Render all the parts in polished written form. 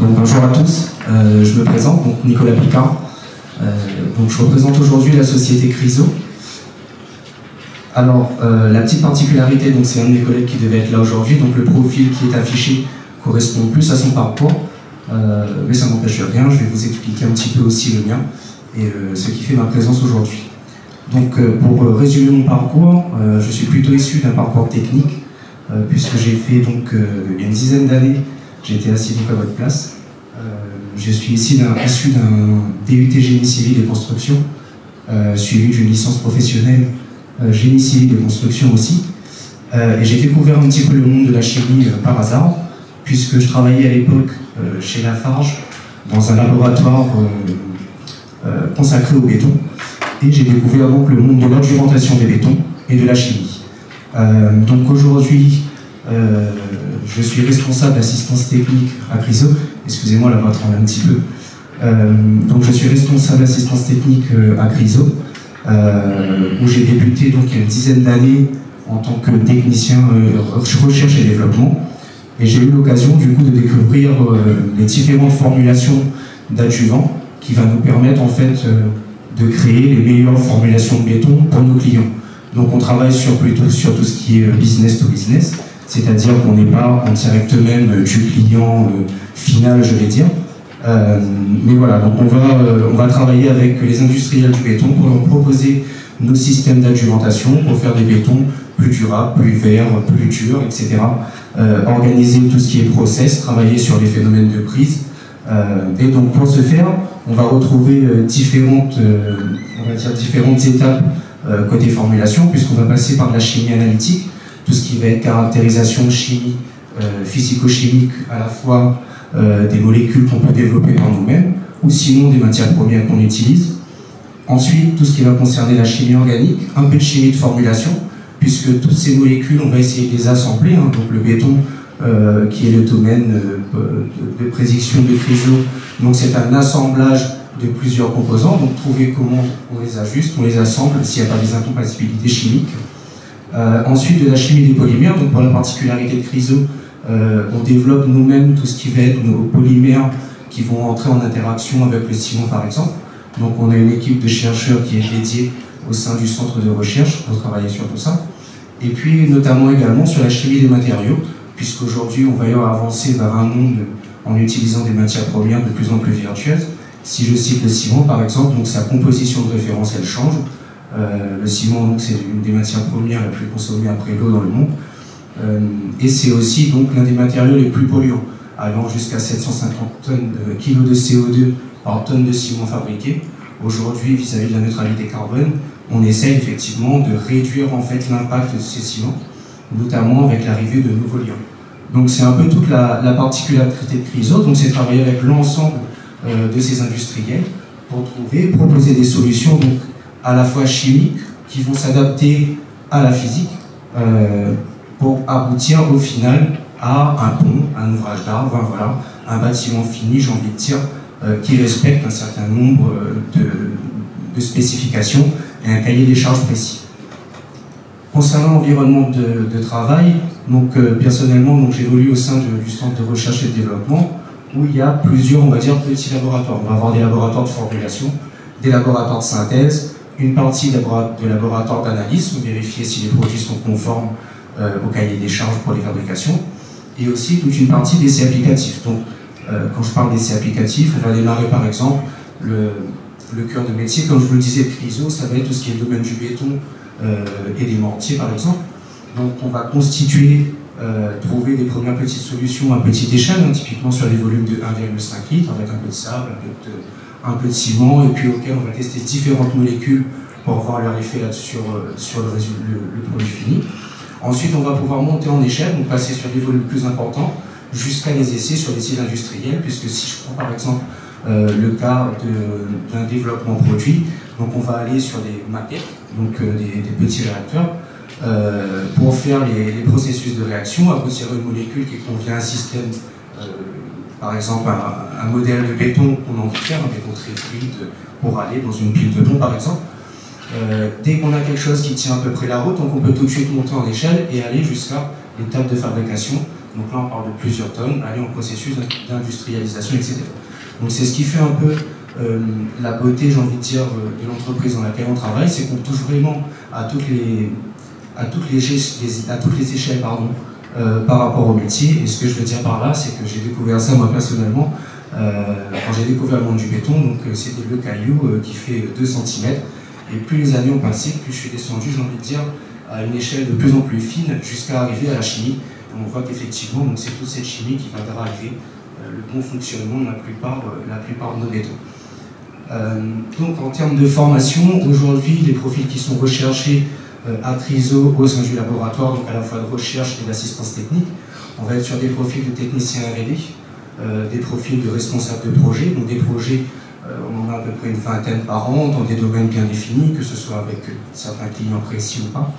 Donc bonjour à tous, je me présente, donc Nicolas Picard. Donc je représente aujourd'hui la société Chryso. Alors la petite particularité, donc c'est un de mes collègues qui devait être là aujourd'hui, donc le profil qui est affiché correspond plus à son parcours, mais ça n'empêche rien, je vais vous expliquer un petit peu aussi le mien et ce qui fait ma présence aujourd'hui. Donc pour résumer mon parcours, je suis plutôt issu d'un parcours technique, puisque j'ai fait donc il y a une dizaine d'années, j'étais assis donc à votre place. Je suis issu d'un DUT Génie Civil et Construction, suivi d'une licence professionnelle Génie Civil et Construction aussi. Et j'ai découvert un petit peu le monde de la chimie par hasard, puisque je travaillais à l'époque chez Lafarge, dans un laboratoire consacré au béton. Et j'ai découvert donc le monde de l'adjuvantation des bétons et de la chimie. Donc aujourd'hui, je suis responsable d'assistance technique à Chryso. Excusez-moi, la voix tremble un petit peu. Donc je suis responsable d'assistance technique à Chryso, où j'ai débuté donc il y a une dizaine d'années en tant que technicien recherche et développement. Et j'ai eu l'occasion du coup de découvrir les différentes formulations d'adjuvants qui va nous permettre en fait de créer les meilleures formulations de béton pour nos clients. Donc on travaille plutôt sur tout ce qui est business to business, c'est-à-dire qu'on n'est pas en direct même du client final, je vais dire. Mais voilà, donc on va travailler avec les industriels du béton pour leur proposer nos systèmes d'adjuvantation pour faire des bétons plus durables, plus verts, plus durs, etc. Organiser tout ce qui est process, travailler sur les phénomènes de prise. Et donc pour ce faire, on va retrouver différentes étapes côté formulation, puisqu'on va passer par de la chimie analytique, tout ce qui va être caractérisation chimie, physico-chimique, à la fois des molécules qu'on peut développer par nous-mêmes, ou sinon des matières premières qu'on utilise. Ensuite, tout ce qui va concerner la chimie organique, un peu de chimie de formulation, puisque toutes ces molécules, on va essayer de les assembler. Donc le béton, qui est le domaine de prédiction de Chryso, donc c'est un assemblage de plusieurs composants, donc trouver comment on les ajuste, on les assemble s'il n'y a pas des incompatibilités chimiques. Ensuite de la chimie des polymères, donc pour la particularité de Chryso, on développe nous-mêmes tout ce qui va être nos polymères qui vont entrer en interaction avec le ciment par exemple. Donc on a une équipe de chercheurs qui est dédiée au sein du centre de recherche pour travailler sur tout ça. Et puis notamment également sur la chimie des matériaux, puisqu'aujourd'hui on va y avancer vers un monde en utilisant des matières premières de plus en plus vertueuses. Si je cite le ciment par exemple, donc sa composition de référence elle change. Le ciment c'est une des matières premières les plus consommées après l'eau dans le monde. Et c'est aussi donc l'un des matériaux les plus polluants, allant jusqu'à 750 kilos de CO2 par tonne de ciment fabriqué. Aujourd'hui, vis-à-vis de la neutralité carbone, on essaie effectivement de réduire en fait l'impact de ces ciments, notamment avec l'arrivée de nouveaux liants. Donc c'est un peu toute la particularité de Chryso, donc c'est travailler avec l'ensemble de ces industriels pour proposer des solutions donc à la fois chimiques qui vont s'adapter à la physique pour aboutir au final à un pont, un ouvrage d'art, enfin, voilà, un bâtiment fini, j'ai envie de dire, qui respecte un certain nombre de spécifications et un cahier des charges précis. Concernant l'environnement de travail, donc personnellement j'évolue au sein du centre de recherche et de développement où il y a plusieurs, on va dire, petits laboratoires. On va avoir des laboratoires de formulation, des laboratoires de synthèse, une partie de laboratoire d'analyse pour vérifier si les produits sont conformes au cahier des charges pour les fabrications, et aussi toute une partie d'essais applicatifs. Donc, quand je parle d'essais applicatifs, on va démarrer par exemple le cœur de métier, comme je vous le disais, Chryso, ça va être tout ce qui est le domaine du béton et des mortiers par exemple. Donc on va constituer, trouver des premières petites solutions à petite échelle, typiquement sur des volumes de 1,5 litre, avec un peu de sable, un peu de ciment, et puis auquel on va tester différentes molécules pour voir leur effet sur le produit fini. Ensuite, on va pouvoir monter en échelle, donc passer sur des volumes plus importants, jusqu'à les essais sur des sites industriels, puisque si je prends par exemple le cas d'un développement produit, donc on va aller sur des maquettes, donc des petits réacteurs, pour faire les processus de réaction, aboutir à une molécule qui convient à un système, par exemple un modèle de béton qu'on a envie de faire, un béton très fluide pour aller dans une pile de béton par exemple. Dès qu'on a quelque chose qui tient à peu près la route, donc on peut tout de suite monter en échelle et aller jusqu'à l'étape de fabrication Donc là, on parle de plusieurs tonnes, aller en processus d'industrialisation, etc. Donc c'est ce qui fait un peu la beauté, j'ai envie de dire, de l'entreprise dans laquelle on travaille, c'est qu'on touche vraiment à toutes les échelles par rapport au métier. Et ce que je veux dire par là, c'est que j'ai découvert ça moi personnellement quand j'ai découvert le monde du béton. Donc c'était le caillou qui fait 2 cm. Et plus les années ont passé, plus je suis descendu, j'ai envie de dire, à une échelle de plus en plus fine jusqu'à arriver à la chimie. Et on voit qu'effectivement, c'est toute cette chimie qui va driver le bon fonctionnement de la plupart de nos bétons. Donc en termes de formation, aujourd'hui, les profils qui sont recherchés à CRISO au sein du laboratoire, donc à la fois de recherche et d'assistance technique, on va être sur des profils de techniciens R&D, des profils de responsables de projet, donc des projets, on en a à peu près une vingtaine par an, dans des domaines bien définis, que ce soit avec certains clients précis ou pas,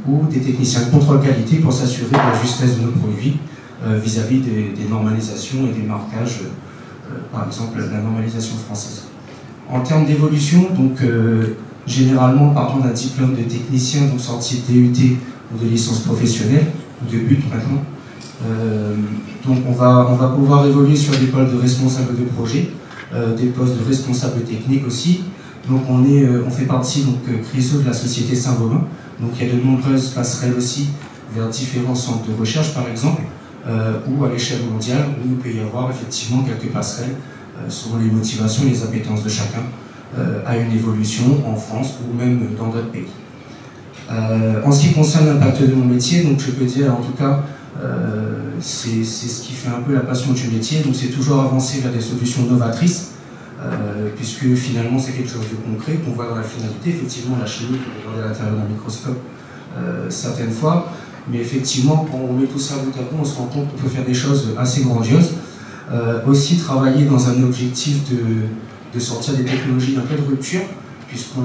ou des techniciens de contrôle qualité pour s'assurer de la justesse de nos produits vis-à-vis des normalisations et des marquages, par exemple la normalisation française. En termes d'évolution, donc généralement partant d'un diplôme de technicien, donc sorti de DUT ou de licence professionnelle, ou de BUT maintenant, donc on va pouvoir évoluer sur des postes de responsable de projet, des postes de responsable technique aussi. Donc on fait partie, donc CRISO, de la société Saint-Gobain. Donc il y a de nombreuses passerelles aussi vers différents centres de recherche par exemple, ou à l'échelle mondiale, où il peut y avoir effectivement quelques passerelles selon les motivations et les appétences de chacun à une évolution en France ou même dans d'autres pays. En ce qui concerne l'impact de mon métier, donc je peux dire en tout cas, c'est ce qui fait un peu la passion du métier, donc c'est toujours avancer vers des solutions novatrices, puisque finalement c'est quelque chose de concret qu'on voit dans la finalité. Effectivement, la chimie, on peut regarder à l'intérieur d'un microscope certaines fois, mais effectivement, quand on met tout ça bout à bout, on se rend compte qu'on peut faire des choses assez grandioses. Aussi travailler dans un objectif de sortir des technologies un peu de rupture, puisqu'on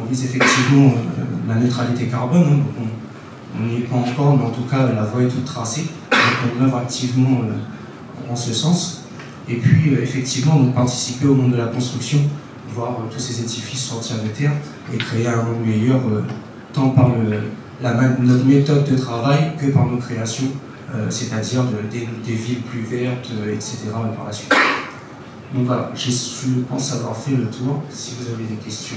vise effectivement la neutralité carbone, hein, donc on n'y est pas encore, mais en tout cas la voie est toute tracée, donc on œuvre activement en ce sens. Et puis effectivement, donc, participer au monde de la construction, voir tous ces édifices sortir de terre et créer un monde meilleur, tant par notre méthode de travail que par nos créations, c'est-à-dire des villes plus vertes, etc. par la suite. Donc voilà, je pense avoir fait le tour. Si vous avez des questions.